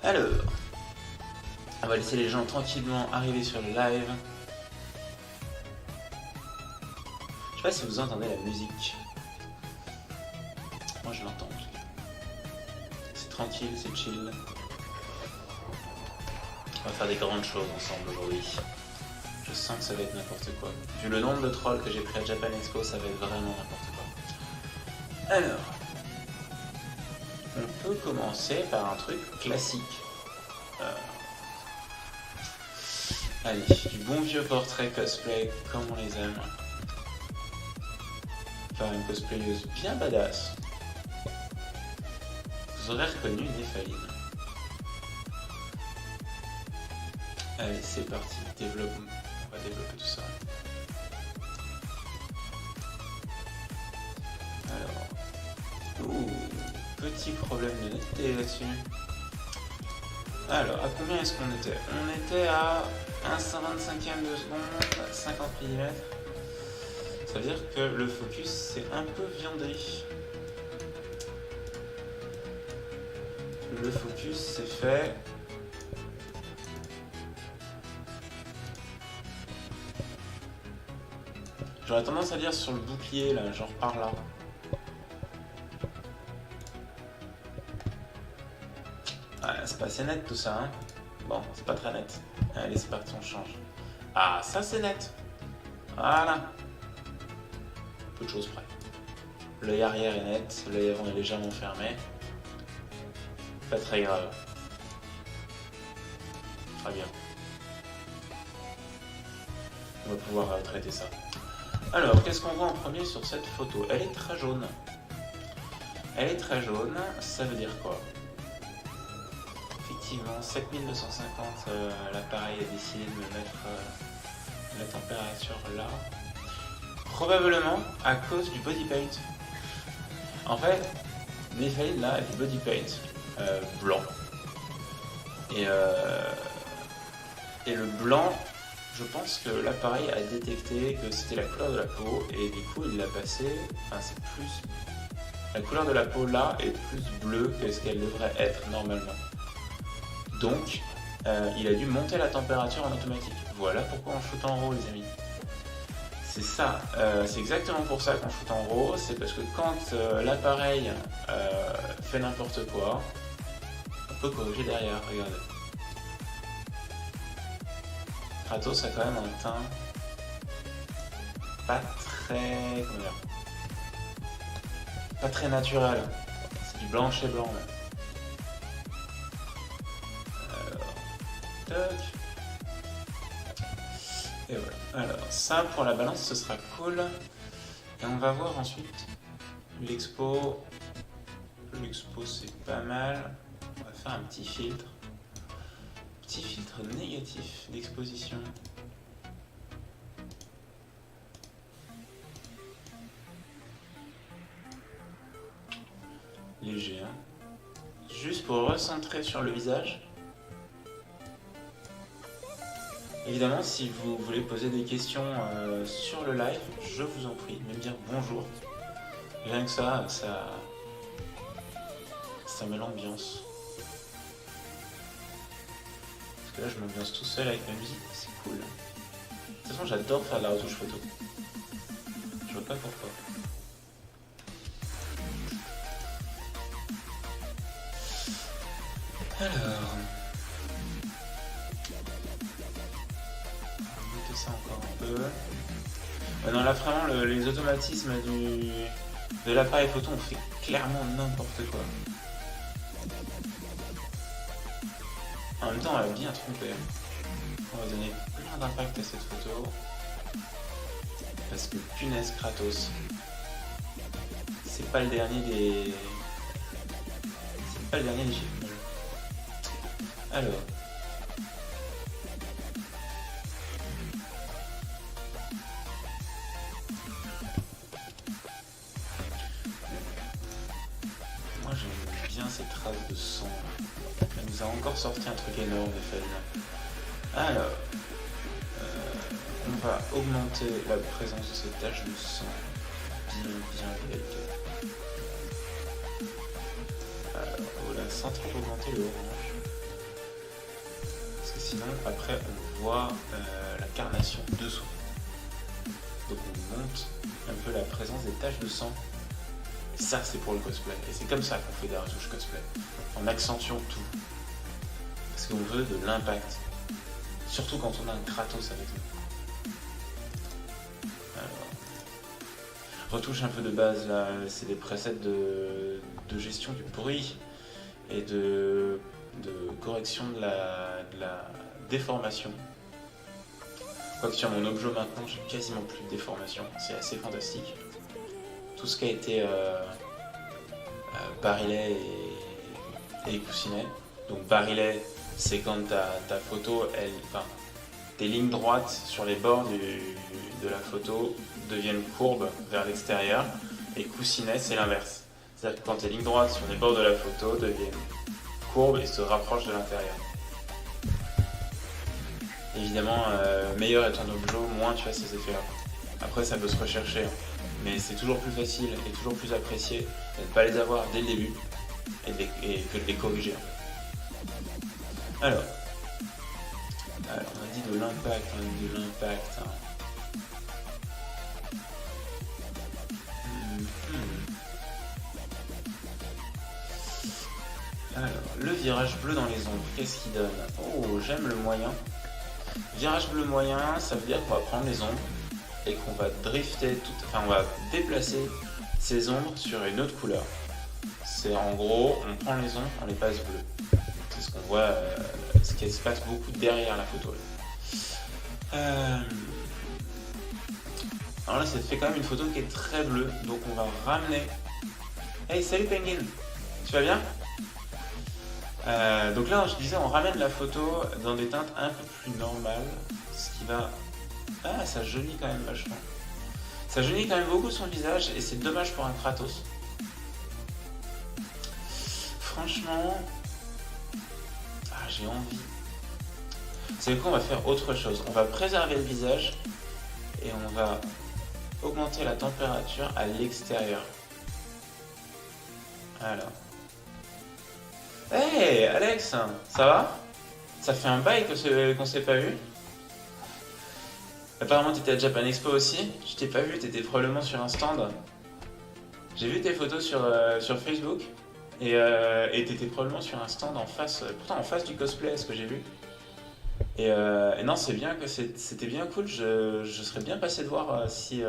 Alors, on va laisser les gens tranquillement arriver sur le live. Je sais pas si vous entendez la musique. Moi je l'entends. C'est tranquille, c'est chill. On va faire des grandes choses ensemble aujourd'hui. Je sens que ça va être n'importe quoi. Vu le nombre de trolls que j'ai pris à Japan Expo, ça va être vraiment n'importe quoi. Alors, on peut commencer par un truc classique. Allez, du bon vieux portrait cosplay comme on les aime. Par une cosplayeuse bien badass. Vous aurez reconnu Néphaline. Allez, c'est parti, développement. On va développer tout ça. Alors, petit problème de netteté là-dessus. Alors, à combien est-ce qu'on était? On était à 1/125e de seconde, 50 mm. Ça veut dire que le focus c'est un peu viandé. Le focus c'est fait. J'aurais tendance à dire sur le bouclier là, genre par là. Ouais, c'est pas assez net tout ça, hein. Bon, c'est pas très net. Allez, c'est parti, on change. Ah, ça c'est net. Voilà. Peu de choses près. L'œil arrière est net, l'œil avant est légèrement fermé. Pas très grave. Très bien. On va pouvoir traiter ça. Alors, qu'est-ce qu'on voit en premier sur cette photo? Elle est très jaune. Elle est très jaune, ça veut dire quoi? Effectivement, 7250, l'appareil a décidé de me mettre la température là. Probablement à cause du body paint. En fait, Néphaline là a du body paint blanc. Et le blanc, je pense que l'appareil a détecté que c'était la couleur de la peau et du coup il l'a passé. Enfin, c'est plus. La couleur de la peau là est plus bleue que ce qu'elle devrait être normalement. Donc, il a dû monter la température en automatique. Voilà pourquoi on shoot en RAW, les amis. C'est ça, c'est exactement pour ça qu'on shoot en RAW, c'est parce que quand l'appareil fait n'importe quoi, on peut corriger derrière, regardez. Kratos a quand même un teint pas très, comment dire, pas très naturel, c'est du blanc chez blanc même. Toc. Et voilà. Alors ça pour la balance ce sera cool. Et on va voir ensuite l'expo. L'expo c'est pas mal. On va faire un petit filtre. Petit filtre négatif d'exposition. Léger, hein. Juste pour recentrer sur le visage. Évidemment, si vous voulez poser des questions sur le live, je vous en prie, même dire bonjour. Rien que ça met l'ambiance. Parce que là, je m'ambiance tout seul avec ma musique, c'est cool. De toute façon, j'adore faire de la retouche photo. Je vois pas pourquoi. Alors... ça encore un peu. Non, là vraiment les automatismes de l'appareil photo on fait clairement n'importe quoi. En même temps on a bien trompé. On va donner plein d'impact à cette photo. Parce que punaise Kratos. C'est pas le dernier des. C'est pas le dernier des chiffres. Alors. Ces traces de sang. Elle nous a encore sorti un truc énorme, Néphaline. Alors, on va augmenter la présence de ces taches de sang bien délicates. Alors, voilà, sans trop augmenter le orange. sinon après on voit la carnation dessous. Donc on monte un peu la présence des taches de sang. Et ça c'est pour le cosplay. Et c'est comme ça qu'on fait des retouches cosplay. En accentuant tout. Parce qu'on veut de l'impact. Surtout quand on a un Kratos avec nous. Alors, retouche un peu de base là, c'est des presets de gestion du bruit et de correction de la déformation. Quoique sur mon objet maintenant, j'ai quasiment plus de déformation, c'est assez fantastique. Tout ce qui a été barillet et coussinet. Donc barillet, c'est quand ta photo, tes lignes droites sur les bords de la photo deviennent courbes vers l'extérieur, et coussinet, c'est l'inverse. C'est-à-dire que quand tes lignes droites sur les bords de la photo deviennent courbes et se rapprochent de l'intérieur. Évidemment, meilleur est ton objet, moins tu as ces effets-là. Après, ça peut se rechercher, hein. Mais c'est toujours plus facile et toujours plus apprécié de ne pas les avoir dès le début et que de les corriger. Alors, on a dit de l'impact, hein. Alors, le virage bleu dans les ombres, qu'est-ce qu'il donne? Oh, j'aime le moyen. Virage bleu moyen, ça veut dire qu'on va prendre les ombres et qu'on va drifter, on va déplacer ces ombres sur une autre couleur. C'est en gros, on prend les ombres, on les passe bleues. C'est ce qu'on voit, ce qui se passe beaucoup derrière la photo. Alors là, ça fait quand même une photo qui est très bleue, donc on va ramener. Hey, salut Penguin, tu vas bien? Donc là, je disais, on ramène la photo dans des teintes un peu plus normales, ce qui va... Ah, ça jaunit quand même vachement. Ça jaunit quand même beaucoup son visage, et c'est dommage pour un Kratos. Franchement... Ah, j'ai envie. C'est quoi, on va faire autre chose. On va préserver le visage, et on va augmenter la température à l'extérieur. Alors... Hey Alex, ça va? Ça fait un bail qu'on s'est pas vu. Apparemment t'étais à Japan Expo aussi. Je t'ai pas vu, t'étais probablement sur un stand. J'ai vu tes photos sur Facebook. Et t'étais probablement sur un stand en face, pourtant en face du cosplay, ce que j'ai vu. Et non, c'est bien que c'était bien cool. Je serais bien passé de voir si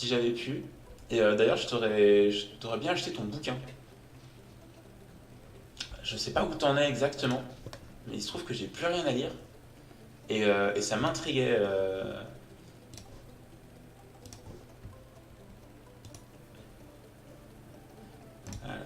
j'avais pu. Et d'ailleurs, je t'aurais bien acheté ton bouquin. Je sais pas où t'en es exactement, mais il se trouve que j'ai plus rien à lire. Et ça m'intriguait. Alors.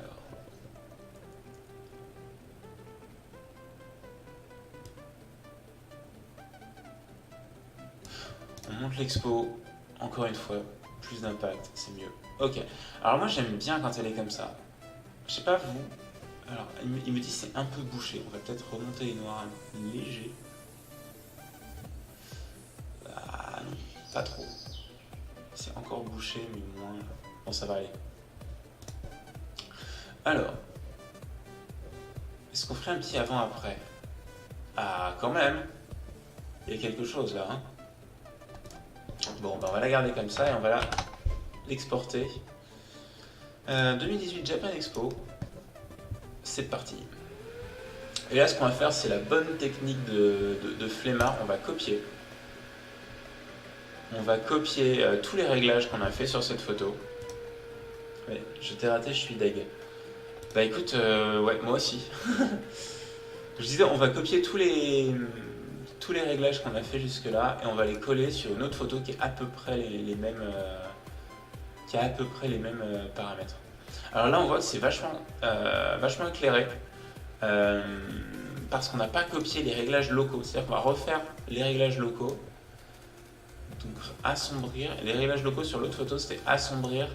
On monte l'expo, encore une fois, plus d'impact, c'est mieux. Ok, alors moi j'aime bien quand elle est comme ça. Je sais pas vous. Alors, il me dit c'est un peu bouché. On va peut-être remonter les noirs léger. Ah non, pas trop. C'est encore bouché, mais moins. Bon, ça va aller. Alors, est-ce qu'on ferait un petit avant-après? Ah, quand même. Il y a quelque chose là. Hein. Bon, ben on va la garder comme ça et on va l'exporter. 2018 Japan Expo. C'est parti. Et là, ce qu'on va faire, c'est la bonne technique de flemmard. On va copier. On va copier tous les réglages qu'on a fait sur cette photo. Ouais, je t'ai raté, je suis deg. Bah écoute, ouais, moi aussi. Je disais, on va copier tous les réglages qu'on a fait jusque-là et on va les coller sur une autre photo qui est à peu près les mêmes, qui a à peu près les mêmes paramètres. Alors là, on voit que c'est vachement éclairé parce qu'on n'a pas copié les réglages locaux. C'est-à-dire qu'on va refaire les réglages locaux. Donc assombrir. Les réglages locaux sur l'autre photo, c'était assombrir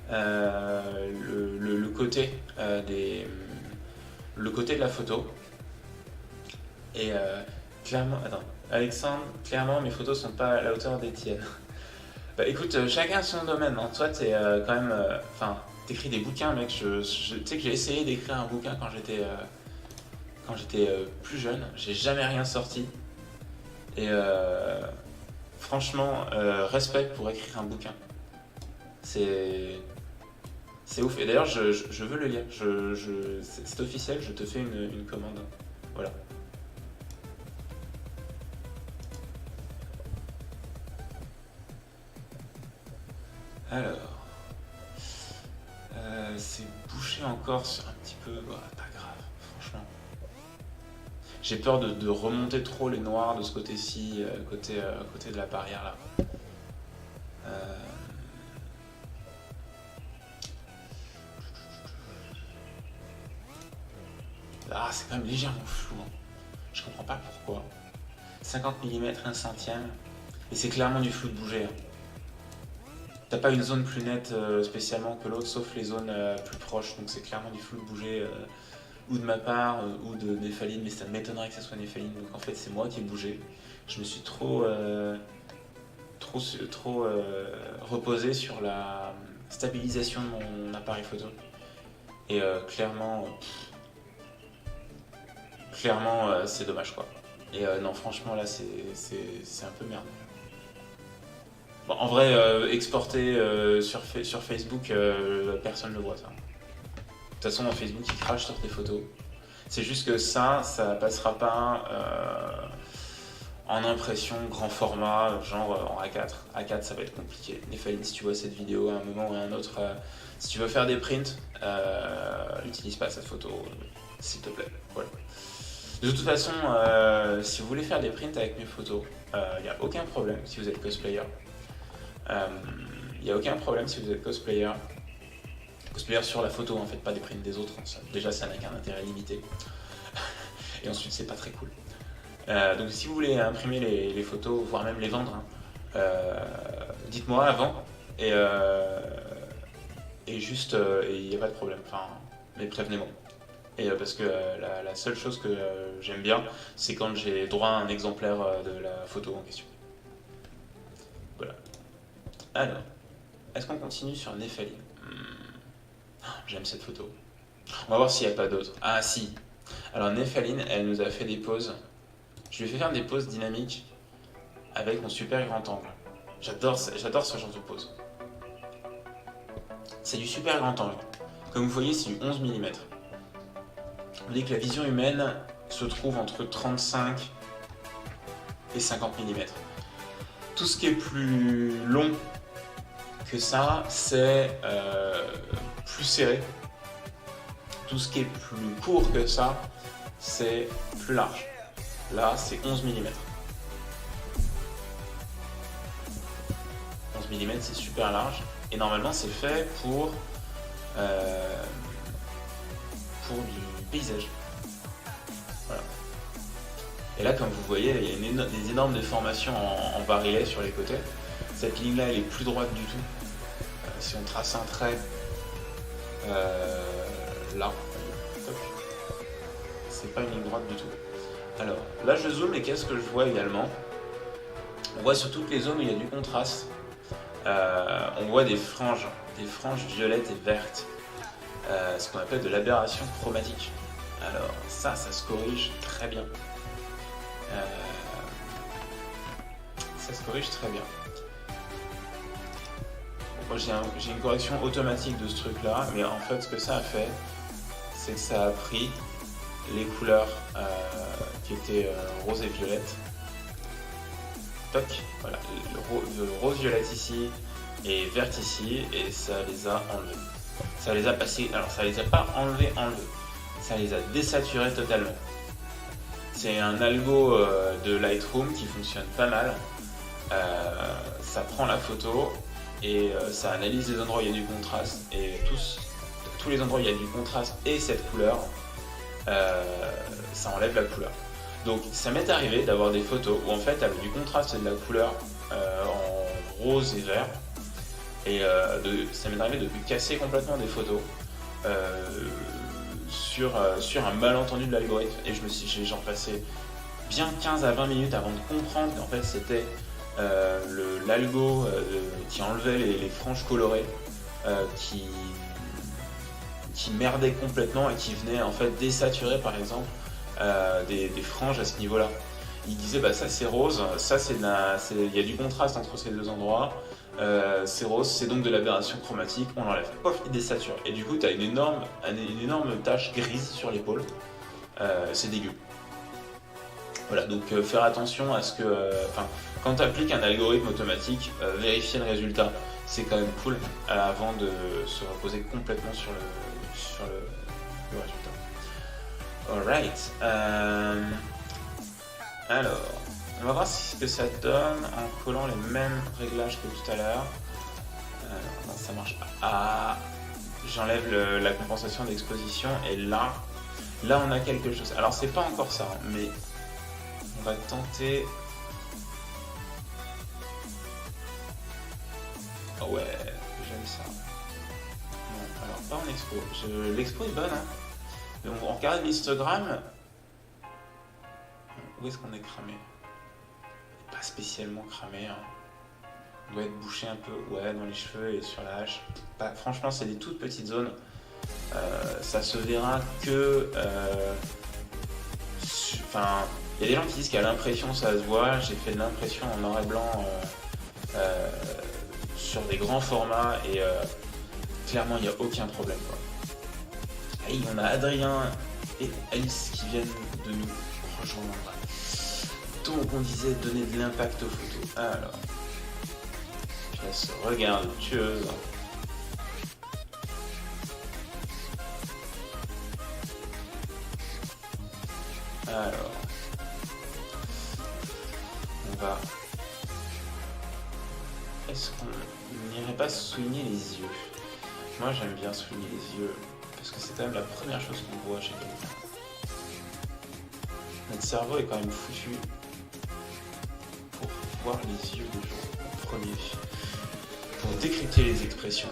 le côté le côté de la photo. Et clairement, attends, Alexandre, clairement mes photos sont pas à la hauteur des tiennes. Bah écoute, chacun son domaine. Hein. Toi, t'es quand même, t'écris des bouquins, mec. Tu sais que j'ai essayé d'écrire un bouquin quand quand j'étais plus jeune, j'ai jamais rien sorti. Et franchement, respect pour écrire un bouquin. C'est ouf. Et d'ailleurs, je veux le lire. C'est officiel, je te fais une commande. Voilà. Alors, c'est bouché encore sur un petit peu. Bah, pas grave, franchement. J'ai peur de remonter trop les noirs de ce côté-ci, côté de la barrière là. Ah, c'est quand même légèrement flou. Hein. Je comprends pas pourquoi. 50 mm, 1 centième. Et c'est clairement du flou de bouger. Hein. T'as pas une zone plus nette spécialement que l'autre, sauf les zones plus proches. Donc c'est clairement du flou de bouger, ou de ma part, ou de Nephaline. Mais ça m'étonnerait que ça soit Nephaline. Donc en fait, c'est moi qui ai bougé. Je me suis trop reposé sur la stabilisation de mon appareil photo. Et clairement, c'est dommage quoi. Et non, franchement, là, c'est un peu merde. Bon, en vrai, exporter sur Facebook, personne ne le voit ça. De toute façon, Facebook, il crache sur tes photos. C'est juste que ça passera pas en impression grand format, genre en A4. A4, ça va être compliqué. Nephaline, si tu vois cette vidéo à un moment ou à un autre, si tu veux faire des prints, n'utilise pas cette photo, s'il te plaît. Voilà. De toute façon, si vous voulez faire des prints avec mes photos, il n'y a aucun problème si vous êtes cosplayer. Il n'y a aucun problème si vous êtes cosplayer. Cosplayer sur la photo, en fait, pas des prints des autres. Déjà, ça n'a qu'un intérêt limité. Et ensuite, c'est pas très cool. Donc, si vous voulez imprimer les photos, voire même les vendre, hein, dites-moi avant. Et juste, il n'y a pas de problème. Enfin, mais prévenez-moi. Et parce que la seule chose que j'aime bien, c'est quand j'ai droit à un exemplaire de la photo en question. Voilà. Alors, est-ce qu'on continue sur Nephaline? J'aime cette photo. On va voir s'il n'y a pas d'autres. Ah si. Alors Nephaline, elle nous a fait des poses. Je lui ai fait faire des poses dynamiques avec mon super grand angle. J'adore ce genre de pose. C'est du super grand angle. Comme vous voyez, c'est du 11 mm. On dit que la vision humaine se trouve entre 35 et 50 mm. Tout ce qui est plus long que ça, c'est plus serré. Tout ce qui est plus court que ça, c'est plus large. Là, c'est 11 mm. 11 mm, c'est super large. Et normalement, c'est fait pour du paysage. Voilà. Et là, comme vous voyez, il y a des énormes déformations en barillet sur les côtés. Cette ligne-là, elle est plus droite du tout. Si on trace un trait là, c'est pas une ligne droite du tout. Alors, là, je zoome et qu'est-ce que je vois également? On voit sur toutes les zones où il y a du contraste, on voit des franges violettes et vertes. Ce qu'on appelle de l'aberration chromatique. Alors ça se corrige très bien. Ça se corrige très bien. Moi j'ai une correction automatique de ce truc là, mais en fait ce que ça a fait, c'est que ça a pris les couleurs qui étaient rose et violette. Toc, voilà, le rose violette ici et verte ici, et ça les a enlevés. Ça les a passés, alors ça les a pas enlevés, ça les a désaturés totalement. C'est un algo de Lightroom qui fonctionne pas mal. Ça prend la photo et ça analyse les endroits où il y a du contraste, et tous les endroits où il y a du contraste et cette couleur, ça enlève la couleur. Donc ça m'est arrivé d'avoir des photos où en fait avec du contraste et de la couleur en rose et vert. Et ça m'est arrivé de casser complètement des photos sur un malentendu de l'algorithme. Et j'ai genre passé bien 15 à 20 minutes avant de comprendre qu'en fait c'était l'algo qui enlevait les franges colorées qui merdait complètement et qui venait en fait désaturer par exemple des franges à ce niveau-là. Il disait bah ça c'est rose, ça il y a du contraste entre ces deux endroits, c'est rose, c'est donc de l'aberration chromatique, on l'enlève. Pof, il désature. Et du coup tu as une énorme tache grise sur l'épaule, c'est dégueu. Voilà, donc faire attention à ce que... quand tu appliques un algorithme automatique, vérifier le résultat, c'est quand même cool avant de se reposer complètement sur le résultat. Alright. Alors, on va voir ce que ça donne en collant les mêmes réglages que tout à l'heure. Non, ça marche pas. Ah, j'enlève la compensation d'exposition et là on a quelque chose. Alors c'est pas encore ça, mais on va tenter. Oh ouais, j'aime ça. Bon, alors pas en expo. L'expo est bonne, hein. Mais on regarde l'histogramme. Où est-ce qu'on est cramé? Pas spécialement cramé, hein. On doit être bouché un peu, ouais, dans les cheveux et sur la hache. Franchement, c'est des toutes petites zones. Ça se verra que... il y a des gens qui disent qu'à l'impression ça se voit. J'ai fait de l'impression en noir et blanc sur des grands formats et clairement il n'y a aucun problème, quoi. Et on a Adrien et Alice qui viennent de nous rejoindre. Donc on disait donner de l'impact aux photos. Alors, je laisse regarde tueuse. Alors, on va... Est-ce qu'on n'irait pas souligner les yeux? Moi j'aime bien souligner les yeux, parce que c'est quand même la première chose qu'on voit chez quelqu'un. Notre cerveau est quand même foutu pour voir les yeux des gens en premier, pour décrypter les expressions.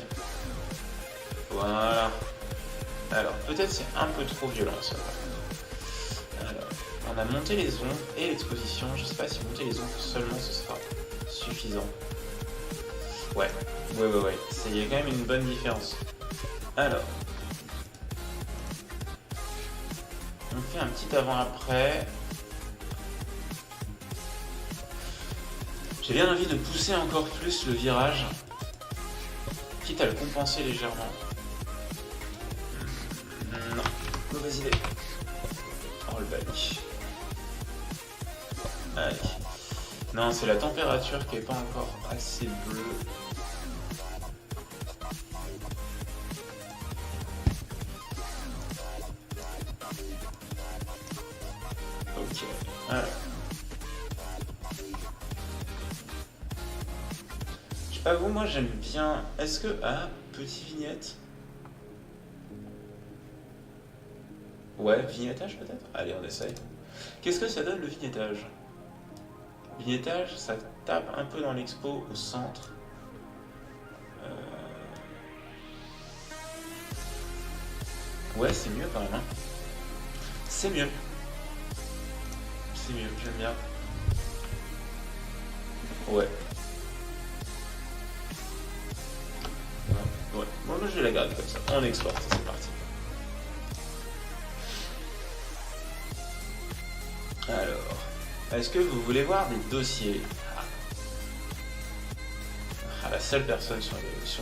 Voilà. Alors, peut-être c'est un peu trop violent ça. Alors, on a monté les ombres et l'exposition. Je sais pas si monter les ombres seulement ce sera suffisant. Ouais. Il y a quand même une bonne différence. Alors, on fait un petit avant-après. J'ai bien envie de pousser encore plus le virage, quitte à le compenser légèrement. Non, mauvaise idée. Rollback. Allez. Non, c'est la température qui est pas encore assez bleue. Ok. Alors. Je sais pas vous, moi j'aime bien. Est-ce que... Ah, petite vignette. Ouais, vignettage peut-être? Allez, on essaye. Qu'est-ce que ça donne le vignettage? Vignettage, ça tape un peu dans l'expo au centre. Ouais, c'est mieux quand même. Hein. C'est mieux. C'est mieux, j'aime bien. Ouais. Ouais. Bon, je vais la garder comme ça. On exporte, c'est parti. Alors, est-ce que vous voulez voir des dossiers? La seule personne sur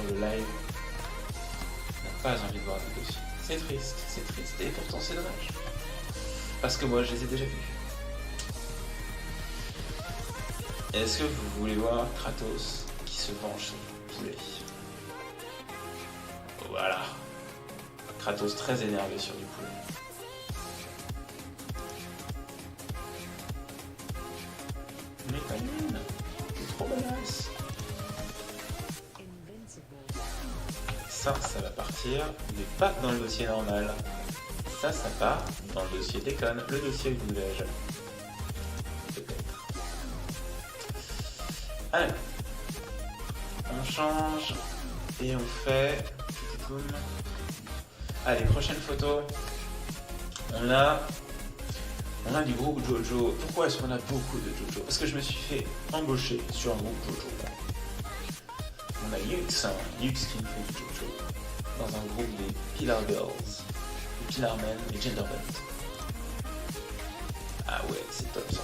le live n'a pas envie de voir des dossiers. C'est triste, et pourtant c'est dommage. Parce que moi, je les ai déjà vus. Est-ce que vous voulez voir Kratos qui se venge sur le poulet? Voilà. Kratos très énervé sur du poulet. Mais pas une. C'est trop badass. Ça va partir, mais pas dans le dossier normal. Ça part dans le dossier déconne, le dossier village. Peut-être. Allez. On change et on fait... Allez, prochaine photo. On a du groupe Jojo. Pourquoi est-ce qu'on a beaucoup de Jojo? Parce que je me suis fait embaucher sur un groupe Jojo. On a Yux qui nous fait du Jojo. Dans un groupe des Pillar Girls, des Pillar Men, des Gender Bent. Ah ouais, c'est top ça.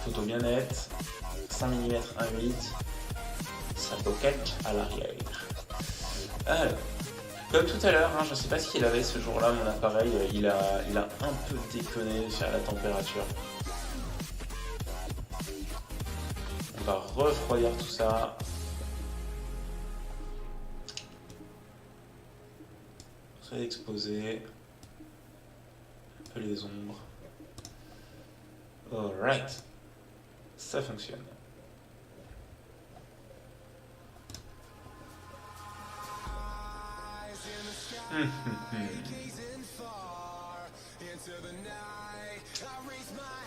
Photo bien nette, 100 mm 1.8, sa pocket à l'arrière. Alors, comme tout à l'heure, hein, je ne sais pas ce qu'il avait ce jour-là, mon appareil, il a un peu déconné sur la température. On va refroidir tout ça. Réexposer un peu les ombres. Alright, ça fonctionne.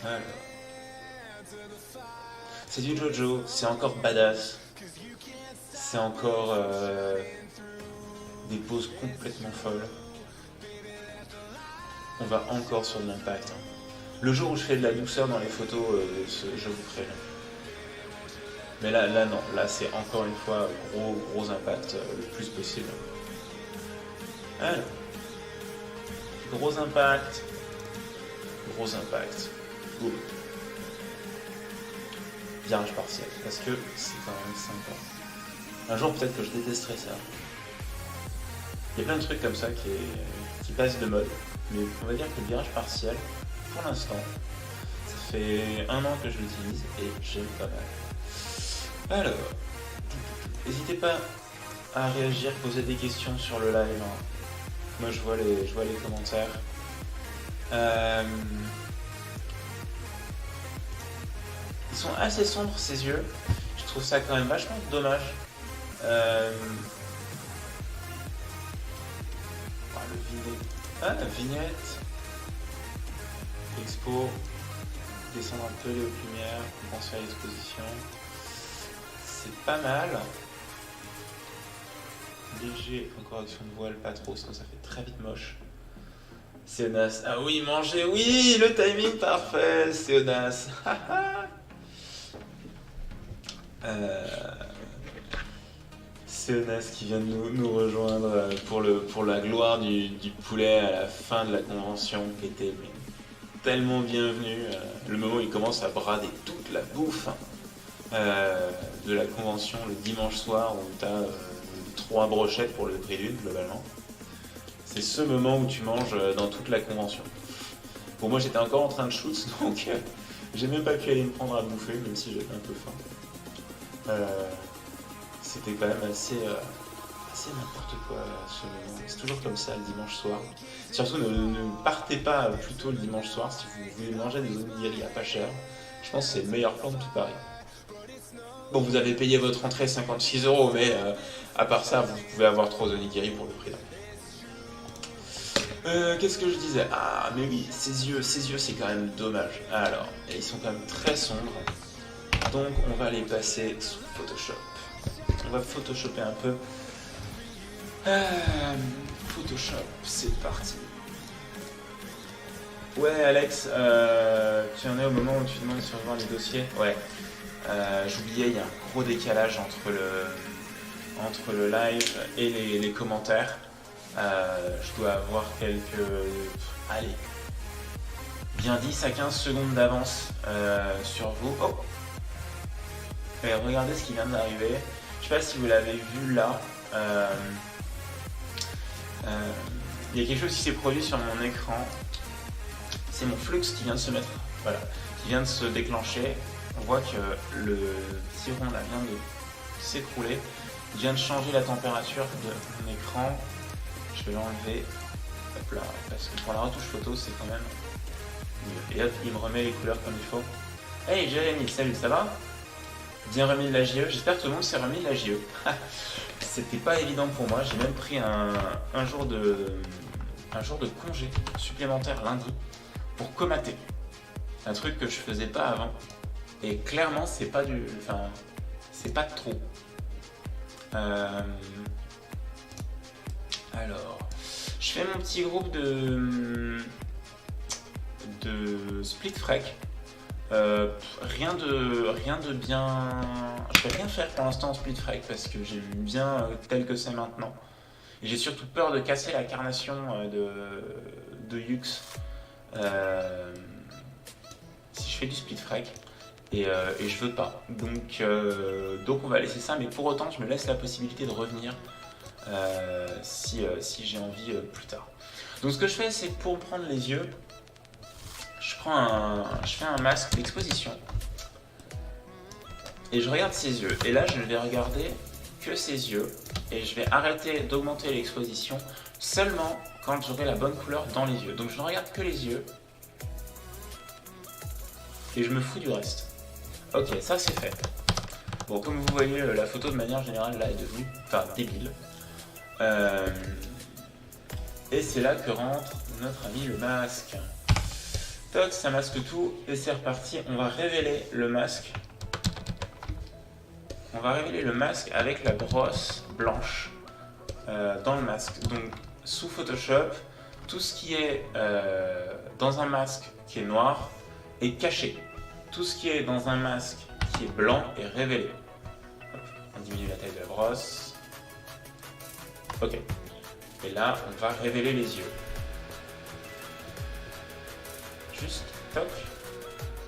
Alors. C'est du JoJo, c'est encore badass. C'est encore des poses complètement folles. On va encore sur de l'impact. Le jour où je fais de la douceur dans les photos, je vous préviens. Mais là non, là c'est encore une fois gros impact le plus possible. Alors, gros impact. Boum. Virage partiel, parce que c'est quand même sympa. Un jour peut-être que je détesterai ça. Il y a plein de trucs comme ça qui passent de mode, mais on va dire que le virage partiel, pour l'instant, ça fait 1 an que je l'utilise et j'aime pas mal. Alors, n'hésitez pas à réagir, poser des questions sur le live. Moi je vois les commentaires. Ils sont assez sombres ces yeux. Je trouve ça quand même vachement dommage. Le vignette. Ah, la vignette. Expo. Descendre un peu les hautes lumières. Penser à l'exposition. C'est pas mal. Léger en correction de voile, pas trop, sinon ça fait très vite moche. Seonas. Ah oui, manger, oui, le timing parfait, Seonas. Seonas qui vient de nous rejoindre pour la gloire du poulet à la fin de la convention, qui était tellement bienvenu. Le moment où il commence à brader toute la bouffe de la convention le dimanche soir, où tu as 3 brochettes pour le prix d'une globalement. C'est ce moment où tu manges dans toute la convention. Bon, moi j'étais encore en train de shoot, donc j'ai même pas pu aller me prendre à bouffer, même si j'avais un peu faim. C'était quand même assez n'importe quoi ce moment. C'est toujours comme ça le dimanche soir. Surtout ne partez pas plus tôt le dimanche soir si vous voulez manger des onigiri à pas cher. Je pense que c'est le meilleur plan de tout Paris. Bon, vous avez payé votre entrée 56 €, mais à part ça, vous pouvez avoir 3 onigiri pour le prix d'un. Qu'est-ce que je disais? Ah, mais oui, ces yeux, c'est quand même dommage. Alors, ils sont quand même très sombres. Donc, on va les passer sous Photoshop. On va photoshopper un peu. Photoshop, c'est parti. Ouais, Alex, tu en es au moment où tu demandes sur voir les dossiers? Ouais. J'oubliais, il y a un gros décalage entre le live et les commentaires. Je dois avoir allez, bien 10 à 15 secondes d'avance sur vous. Oh. Et regardez ce qui vient d'arriver. Je sais pas si vous l'avez vu là. Il y a quelque chose qui s'est produit sur mon écran. C'est mon flux qui vient de se mettre. Voilà. Qui vient de se déclencher. On voit que le petit rond là vient de s'écrouler. Il vient de changer la température de mon écran. Je vais l'enlever. Hop là. Parce que pour la retouche photo, c'est quand même mieux. Et hop, il me remet les couleurs comme il faut. Hey Jérémy, salut, ça va? Bien remis de la JE. J'espère que tout le monde s'est remis de la JE. C'était pas évident pour moi. J'ai même pris un jour de congé supplémentaire lundi pour comater. Un truc que je faisais pas avant. Et clairement, c'est pas c'est pas trop. Alors, je fais mon petit groupe de split frec. Rien de bien. Je vais rien faire pour l'instant en split frec parce que j'aime bien tel que c'est maintenant. Et j'ai surtout peur de casser la carnation de Yux. si je fais du split frame et je veux pas. Donc on va laisser ça, mais pour autant je me laisse la possibilité de revenir si j'ai envie plus tard. Donc ce que je fais, c'est que pour prendre les yeux, je fais un masque d'exposition et je regarde ses yeux. Et là, je ne vais regarder que ses yeux et je vais arrêter d'augmenter l'exposition seulement quand j'aurai la bonne couleur dans les yeux. Donc je ne regarde que les yeux et je me fous du reste. Ok, ça c'est fait. Bon, comme vous voyez, la photo de manière générale là est devenue, débile. Et c'est là que rentre notre ami le masque. Toc, ça masque tout et c'est reparti. On va révéler le masque. On va révéler le masque avec la brosse blanche dans le masque. Donc sous Photoshop, tout ce qui est dans un masque qui est noir est caché. Tout ce qui est dans un masque qui est blanc est révélé. Hop, on diminue la taille de la brosse. Ok. Et là, on va révéler les yeux. Juste, toc,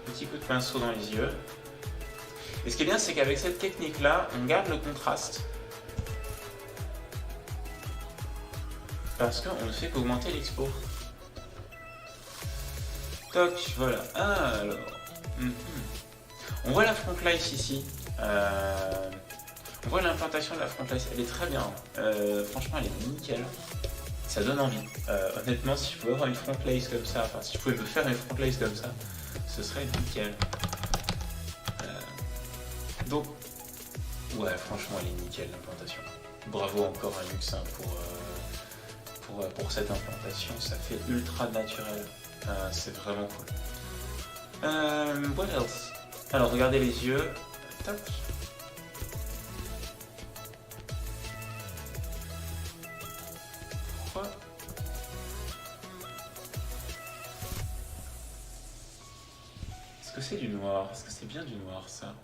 petit coup de pinceau dans les yeux. Et ce qui est bien, c'est qu'avec cette technique-là, on garde le contraste. Parce qu'on ne fait qu'augmenter l'expo. Toc, voilà. Ah, alors. On voit la front life ici. On voit l'implantation de la front life. Elle est très bien. Franchement, elle est nickel. Ça donne envie. Honnêtement, si je pouvais avoir une front lace comme ça, si je pouvais me faire une front lace comme ça, ce serait nickel. Donc, ouais, franchement, elle est nickel l'implantation. Bravo encore à Lux pour cette implantation. Ça fait ultra naturel. C'est vraiment cool. What else? Alors, regardez les yeux. Tac. Pourquoi? Est-ce que c'est du noir? Est-ce que c'est bien du noir, ça?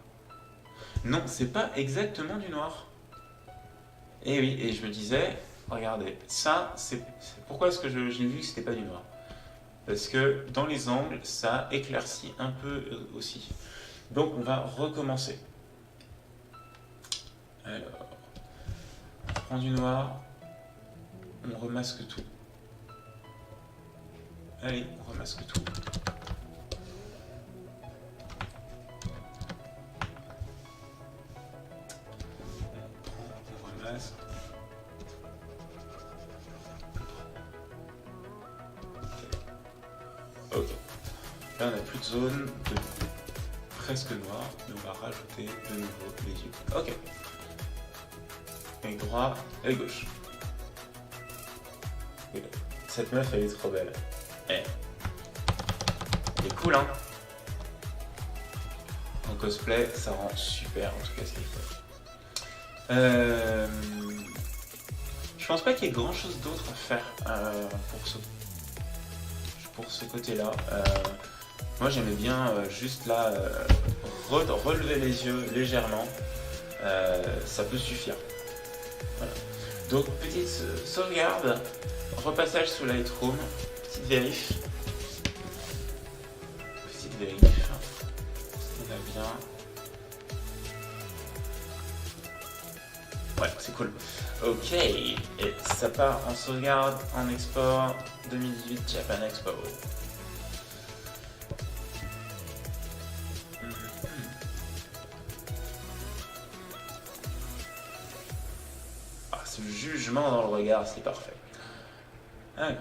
Non, c'est pas exactement du noir. Et oui, et je me disais, regardez, ça, c'est pourquoi est-ce que j'ai vu que c'était pas du noir? Parce que dans les angles, ça éclaircit un peu aussi. Donc on va recommencer. Alors, on prend du noir, on remasque tout. Allez, on remasque tout. On remasque. Ok. Là, on n'a plus de zone de presque noir, mais on va rajouter de nouveau les yeux. Ok. Avec droit et gauche. Et cette meuf, elle est trop belle. Elle est cool, hein. En cosplay, ça rend super, en tout cas, ce qu'elle fait. Je pense pas qu'il y ait grand chose d'autre à faire pour ce côté-là. Moi j'aimais bien juste là relever les yeux légèrement, ça peut suffire. Voilà. Donc petite sauvegarde, repassage sous Lightroom, petite vérif. On va bien. Ouais, c'est cool. Ok, et ça part en sauvegarde, en export 2018 Japan Expo. Ah, ce jugement dans le regard, c'est parfait. Alors.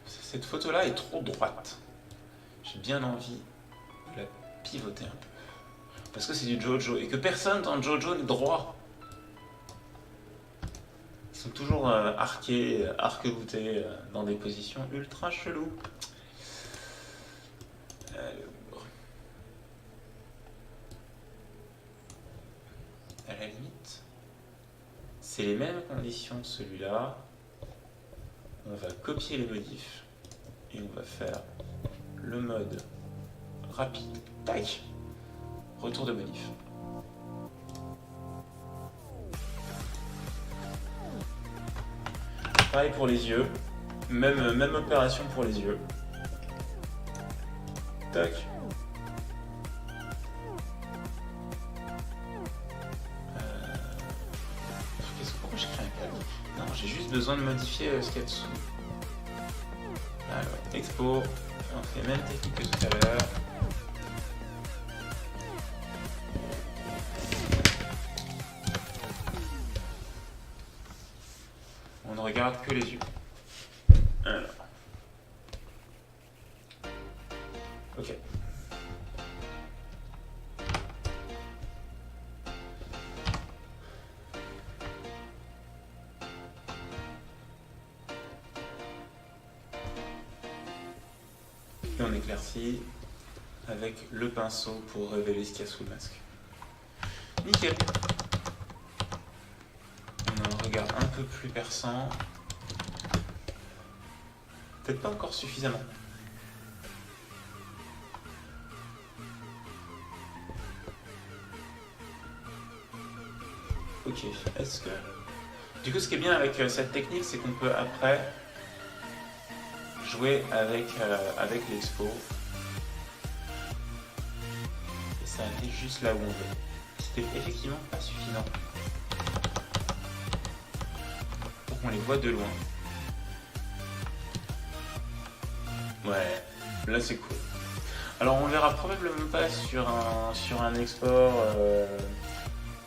Cette photo-là est trop droite. J'ai bien envie de la pivoter un peu. Parce que c'est du Jojo, et que personne dans Jojo n'est droit. Ils sont toujours arqués, arc-boutés dans des positions ultra cheloues. À la limite, c'est les mêmes conditions celui-là. On va copier les modifs et on va faire le mode rapide. Tac! Retour de modif. Pareil pour les yeux. Même opération pour les yeux. Tac. Pourquoi je crée un câble? Non, j'ai juste besoin de modifier ce qu'il y a dessous. Alors, expo. On fait la même technique que tout à l'heure. On ne regarde que les yeux. Alors. Ok. Et on éclaircit avec le pinceau pour révéler ce qu'il y a sous le masque. Nickel. On a un regard un peu plus perçant. Peut-être pas encore suffisamment. Ok, est-ce que... Du coup, ce qui est bien avec cette technique, c'est qu'on peut après jouer avec l'expo. Et ça aller juste là où on veut. C'était effectivement pas suffisant. Pour qu'on les voit de loin. Ouais, là c'est cool. Alors on le verra probablement pas sur un export,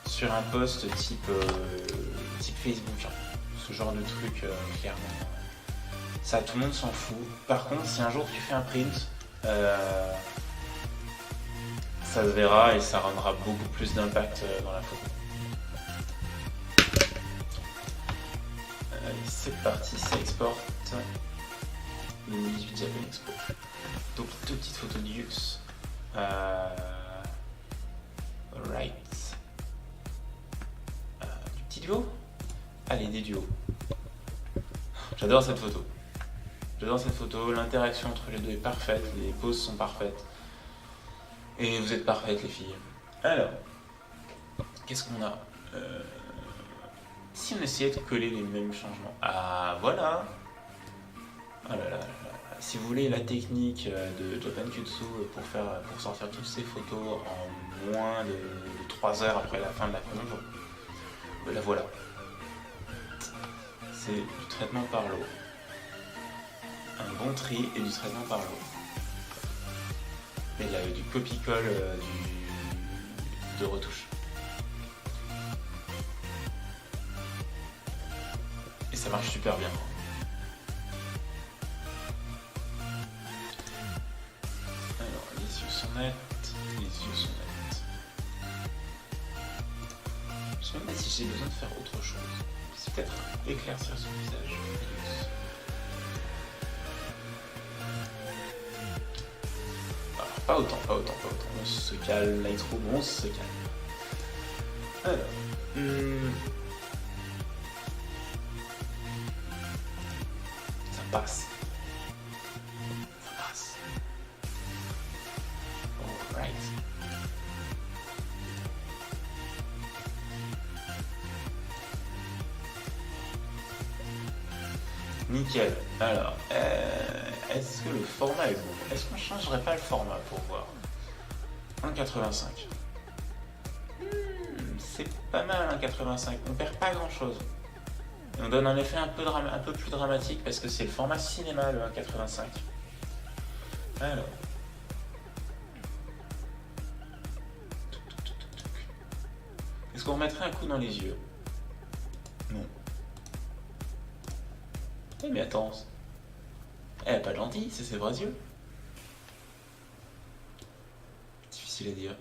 sur un post type Facebook, hein. Ce genre de truc, clairement. Ça, tout le monde s'en fout. Par contre, si un jour tu fais un print, ça se verra et ça rendra beaucoup plus d'impact dans la photo. Allez, c'est parti, ça exporte. 2018 Japan Expo. Donc, deux petites photos de luxe. Right. Du petit duo. Allez, des duos. J'adore cette photo. J'adore cette photo. L'interaction entre les deux est parfaite. Les poses sont parfaites. Et vous êtes parfaites, les filles. Alors, qu'est-ce qu'on a si on essayait de coller les mêmes changements. Ah, voilà. Oh là là là là. Si vous voulez la technique de Japan Kutsu pour sortir toutes ces photos en moins de 3 heures après la fin de la plonge, la voilà. C'est du traitement par l'eau. Un bon tri et du traitement par l'eau. Et là, du copie-colle de retouche. Et ça marche super bien. Alors, les yeux sont nets. Les yeux sont nets. Je me demande si j'ai besoin de faire autre chose. C'est peut-être éclaircir son visage. Pas autant. On se calme, Lightroom, on se calme. Alors. Ça passe. Alright. Nickel. Alors, est-ce que le format est bon? Est-ce qu'on changerait pas le format pour voir? 1,85. C'est pas mal 1,85. On perd pas grand-chose. Et on donne un effet un peu plus dramatique parce que c'est le format cinéma, le 1,85. Alors. Est-ce qu'on remettrait un coup dans les yeux? Non. Eh mais attends. Elle a pas de lentilles, c'est ses vrais yeux. Difficile à dire.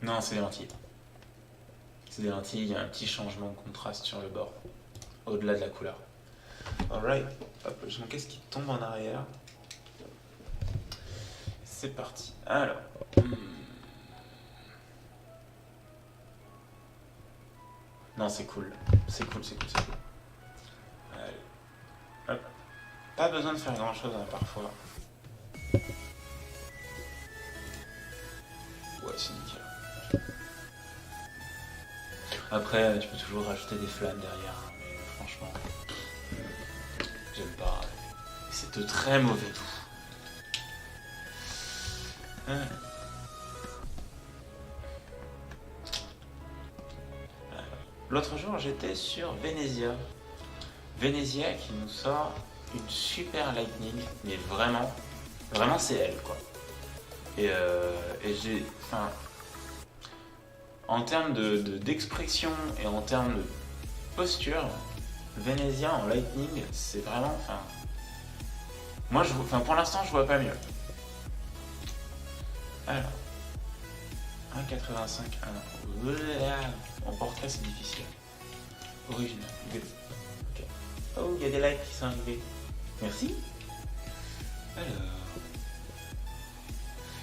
Non, c'est des lentilles. C'est des lentilles, il y a un petit changement de contraste sur le bord, au-delà de la couleur. Alright, hop, j'ai mon casque qui tombe en arrière. C'est parti. Alors. Non, c'est cool. C'est cool. Allez. Hop. Pas besoin de faire grand chose hein, parfois. Ouais, c'est nickel. Après, tu peux toujours rajouter des flammes derrière, hein, mais franchement, j'aime pas. C'est de très mauvais goût. L'autre jour, j'étais sur Venezia. Venezia qui nous sort une super Lightning, mais vraiment, vraiment c'est elle quoi. Et j'ai, enfin, en termes d'expression et en termes de posture, Venezia en Lightning, c'est vraiment, enfin, moi pour l'instant je vois pas mieux. Alors, 1,85, en portrait c'est difficile. Original, good. Ok. Oh, il y a des likes qui sont arrivés. Merci. Alors,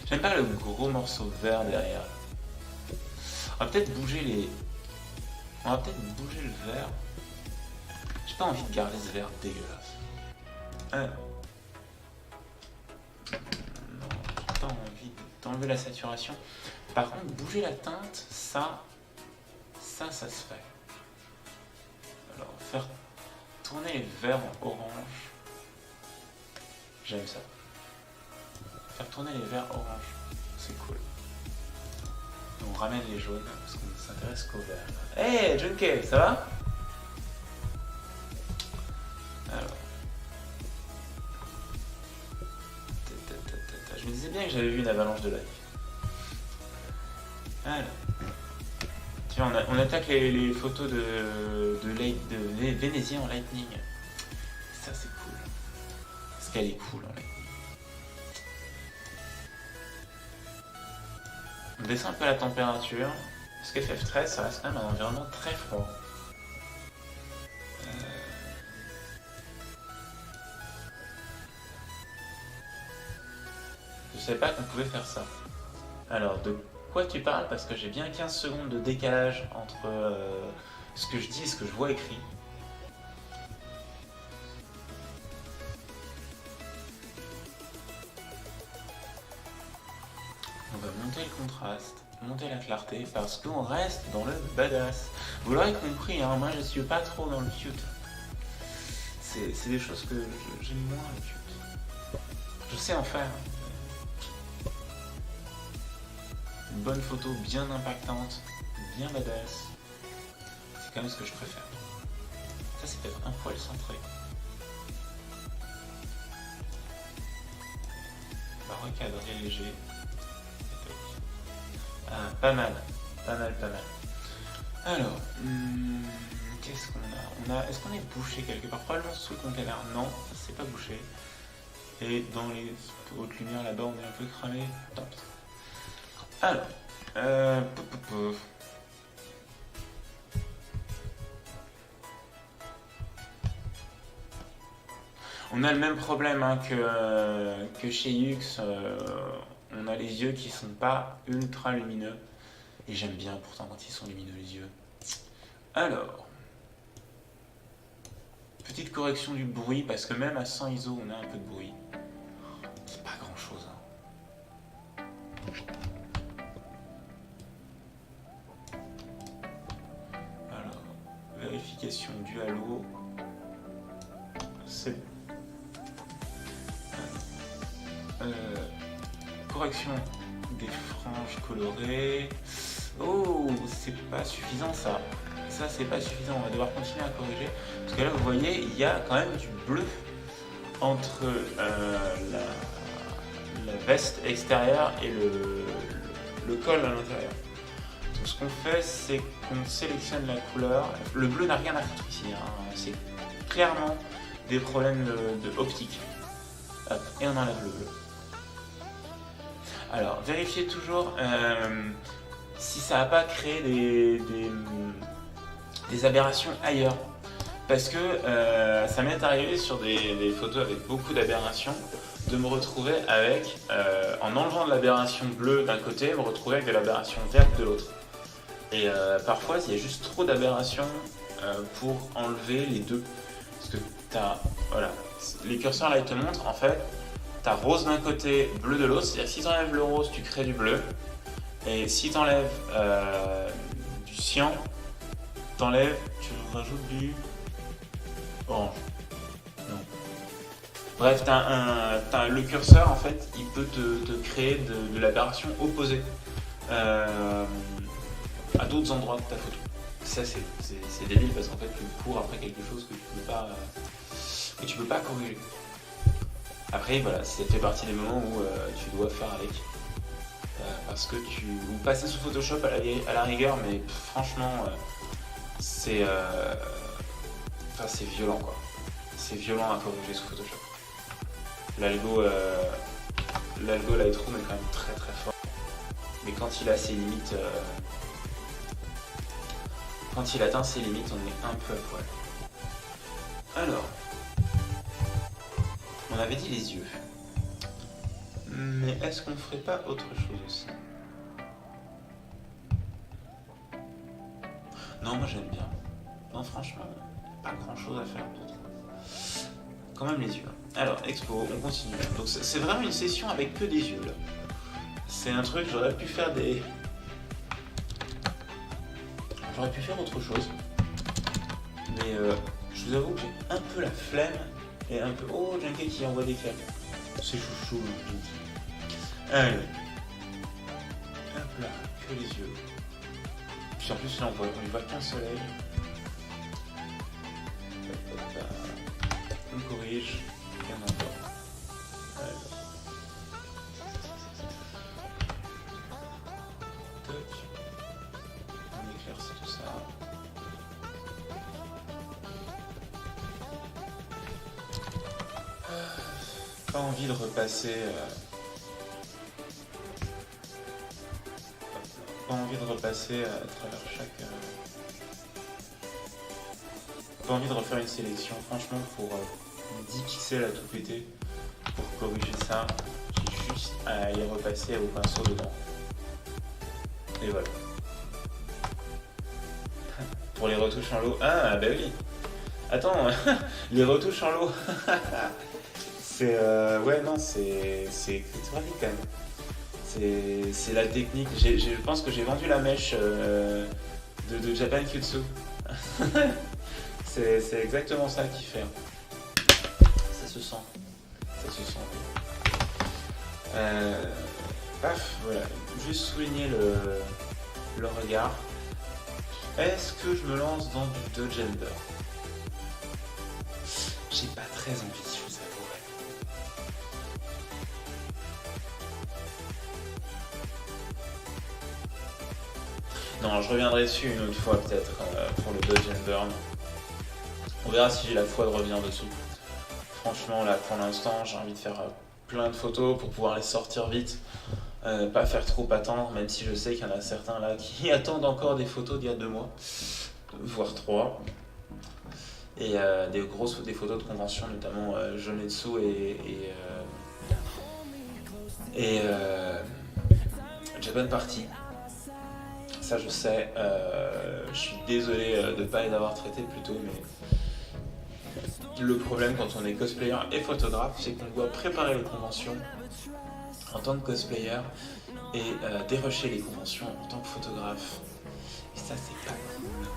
j'aime pas le gros morceau vert derrière. On va peut-être bouger le vert. J'ai pas envie de garder ce vert dégueulasse. Non, j'ai pas envie d'enlever la saturation. Par contre, bouger la teinte, ça se fait. Alors, faire tourner les verts en orange. J'aime ça. Faire tourner les verts orange, c'est cool. On ramène les jaunes parce qu'on ne s'intéresse qu'aux verts. Hey, Junke, ça va? Alors. Je me disais bien que j'avais vu une avalanche de likes. Alors. Tiens, on attaque les photos de Venezia en Lightning. Ça, c'est cool. Parce qu'elle est cool en Lightning. On descend un peu la température, parce qu'FF13 ça reste quand même un environnement très froid. Je savais pas qu'on pouvait faire ça. Alors, de quoi tu parles? Parce que j'ai bien 15 secondes de décalage entre ce que je dis et ce que je vois écrit. On va monter le contraste, monter la clarté, parce qu'on reste dans le badass. Vous l'aurez compris, hein, moi je suis pas trop dans le cute. C'est des choses que j'aime moins, le cute. Je sais en faire. Une bonne photo bien impactante, bien badass. C'est quand même ce que je préfère. Ça c'est peut-être un poil centré. On va recadrer léger. Ah, pas mal. Alors, qu'est-ce qu'on a? Est-ce qu'on est bouché quelque part? Probablement sous le container. Non, c'est pas bouché. Et dans les hautes lumières là-bas, on est un peu cramé. Tant pis. Alors, on a le même problème hein, que chez Yux. On a les yeux qui sont pas ultra lumineux. Et j'aime bien pourtant quand ils sont lumineux les yeux. Alors, petite correction du bruit, parce que même à 100 ISO, on a un peu de bruit. C'est pas grand chose. Hein. Alors, vérification du halo. C'est correction des franges colorées. Oh, c'est pas suffisant ça. Ça, c'est pas suffisant. On va devoir continuer à corriger. Parce que là, vous voyez, il y a quand même du bleu entre la veste extérieure et le col à l'intérieur. Donc, ce qu'on fait, c'est qu'on sélectionne la couleur. Le bleu n'a rien à foutre ici. Hein. C'est clairement des problèmes de optique. Hop, et on enlève le bleu. Alors, vérifiez toujours si ça n'a pas créé des aberrations ailleurs. Parce que ça m'est arrivé sur des photos avec beaucoup d'aberrations de me retrouver avec, en enlevant de l'aberration bleue d'un côté, me retrouver avec de l'aberration verte de l'autre. Et parfois, il y a juste trop d'aberrations pour enlever les deux. Parce que voilà, les curseurs là, ils te montrent en fait. T'as rose d'un côté, bleu de l'autre, c'est-à-dire si t'enlèves le rose, tu crées du bleu. Et si t'enlèves du cyan, tu rajoutes du orange. Non. Bref, le curseur, en fait, il peut te créer de l'aberration opposée à d'autres endroits de ta photo. Ça, c'est débile parce qu'en fait, tu cours après quelque chose que tu peux pas corriger. Après, voilà, ça fait partie des moments où tu dois faire avec. Parce que ou passer sous Photoshop à la rigueur, mais franchement, c'est violent, quoi. C'est violent à corriger sous Photoshop. L'algo Lightroom est quand même très très fort. Mais quand il a ses limites, quand il atteint ses limites, on est un peu à poil. Alors, on avait dit les yeux. Mais est-ce qu'on ferait pas autre chose aussi? Non, moi j'aime bien. Non, franchement, pas grand chose à faire d'autre. Quand même les yeux. Alors, expo, on continue. Donc c'est vraiment une session avec que des yeux là. C'est un truc, j'aurais pu faire autre chose. Mais je vous avoue que j'ai un peu la flemme et un peu. Oh, Junkie qui envoie des crèmes. C'est chouchou, Junkie. Allez. Hop là, que les yeux. Puis en plus, là, on y voit qu'un soleil. On corrige et on envoie. On éclaircit tout ça. Pas envie de repasser. Pas envie de repasser à travers chaque. Pas envie de refaire une sélection. Franchement, pour 10 pixels à tout péter, pour corriger ça, j'ai juste à y repasser au pinceau dedans. Et voilà. Pour les retouches en lot. Ah, bah oui. Attends, les retouches en lot. C'est ouais, non, c'est pratique quand même. C'est la technique. Je pense que j'ai vendu la mèche de Japan Futsu. C'est exactement ça qu'il fait. Ça se sent. Ça se sent. Paf, voilà. Juste souligner le regard. Est-ce que je me lance dans du Dodge Ender? J'ai pas très envie, je vous avouerai. Non, je reviendrai dessus une autre fois peut-être pour le Dodge Burn. On verra si j'ai la foi de revenir dessus. Franchement, là, pour l'instant, j'ai envie de faire plein de photos pour pouvoir les sortir vite. Pas faire trop attendre, même si je sais qu'il y en a certains là qui attendent encore des photos d'il y a 2 mois, voire 3. Et des photos de convention, notamment Jometsu et Japan Party. Ça je sais, je suis désolé de ne pas les avoir traités plus tôt, mais le problème quand on est cosplayer et photographe, c'est qu'on doit préparer les conventions en tant que cosplayer et dérusher les conventions en tant que photographe. Et ça c'est pas cool.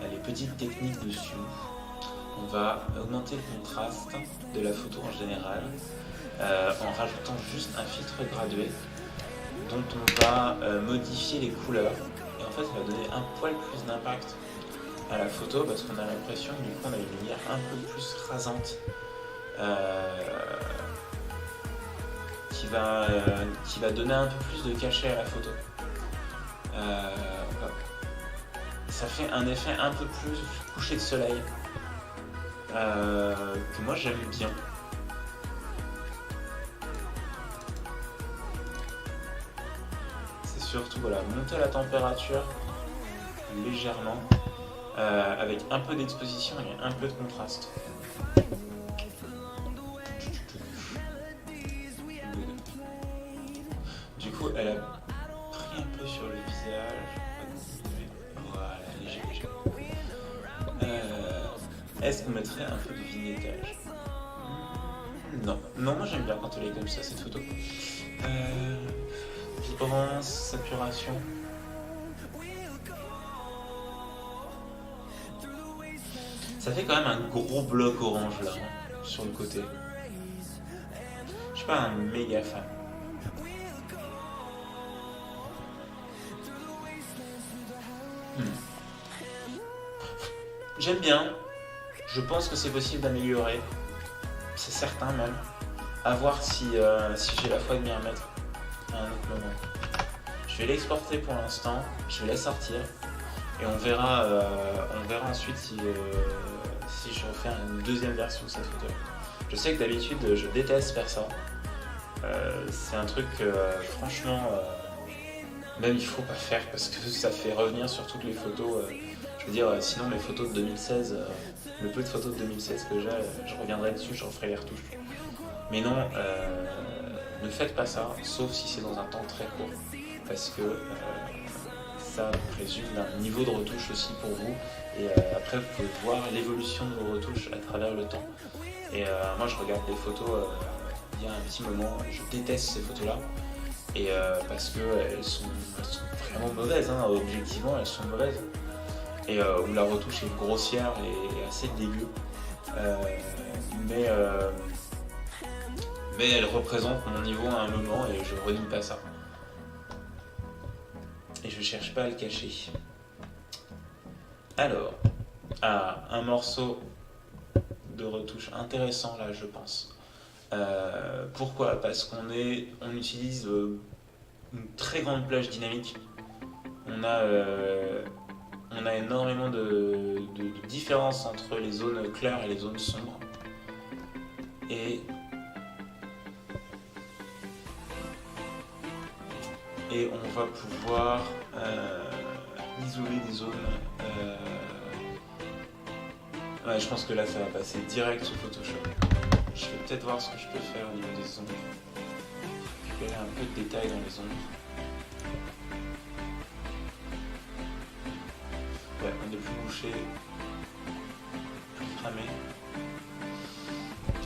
Les petites techniques dessus. On va augmenter le contraste de la photo en général en rajoutant juste un filtre gradué dont on va modifier les couleurs et en fait ça va donner un poil plus d'impact à la photo parce qu'on a l'impression que du coup on a une lumière un peu plus rasante qui va donner un peu plus de cachet à la photo. Ça fait un effet un peu plus coucher de soleil que moi j'aime bien. C'est surtout voilà, monter la température légèrement avec un peu d'exposition et un peu de contraste. Du coup elle a pris un peu sur le visage. Voilà, léger. Est-ce qu'on mettrait un peu de vignettage? Non, moi j'aime bien quand elle est comme ça cette photo. Vibrance, saturation. Ça fait quand même un gros bloc orange là. sur le côté. Je suis pas un méga fan. J'aime bien. Je pense que c'est possible d'améliorer. C'est certain même. À voir si j'ai la foi de m'y remettre à un autre moment. Je vais l'exporter pour l'instant. Je vais la sortir. Et on verra ensuite si je refais une deuxième version de cette photo. Je sais que d'habitude, je déteste faire ça. C'est un truc que franchement, même il faut pas faire parce que ça fait revenir sur toutes les photos. Je veux dire, sinon mes photos de 2016, le peu de photos de 2016 que j'ai, je reviendrai dessus, je referai les retouches. Mais non, ne faites pas ça, sauf si c'est dans un temps très court. Parce que ça présume d'un niveau de retouche aussi pour vous. Et après, vous pouvez voir l'évolution de vos retouches à travers le temps. Et moi, je regarde des photos il y a un petit moment, je déteste ces photos-là. Et parce qu'elles sont vraiment mauvaises, hein, objectivement, elles sont mauvaises. Et où la retouche est grossière et assez dégueu. Mais elle représente mon niveau à un moment et je renie pas ça. Et je cherche pas à le cacher. Alors, un morceau de retouche intéressant là, je pense. Pourquoi ? Parce qu'on utilise une très grande plage dynamique. On a énormément de différences entre les zones claires et les zones sombres. Et on va pouvoir isoler des zones. Ouais, je pense que là ça va passer direct sur Photoshop. Je vais peut-être voir ce que je peux faire au niveau des ombres. Récupérer un peu de détails dans les ombres. Ouais, on est plus bouché, plus cramé.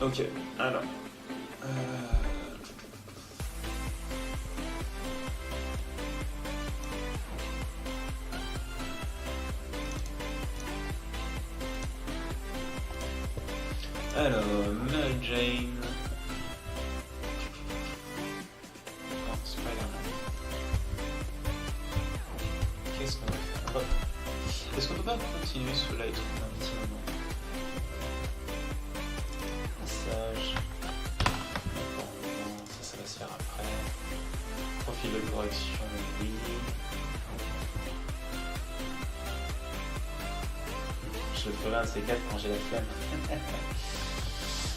Ok, alors. Alors, Mary Jane. Oh, Spider-Man. Qu'est-ce qu'on va faire ? Est-ce qu'on peut pas continuer sous Lightroom un petit moment ? Passage. Bon, ça va se faire après. Profil de correction, oui. Je le ferai un de ces quatre quand j'ai la flemme.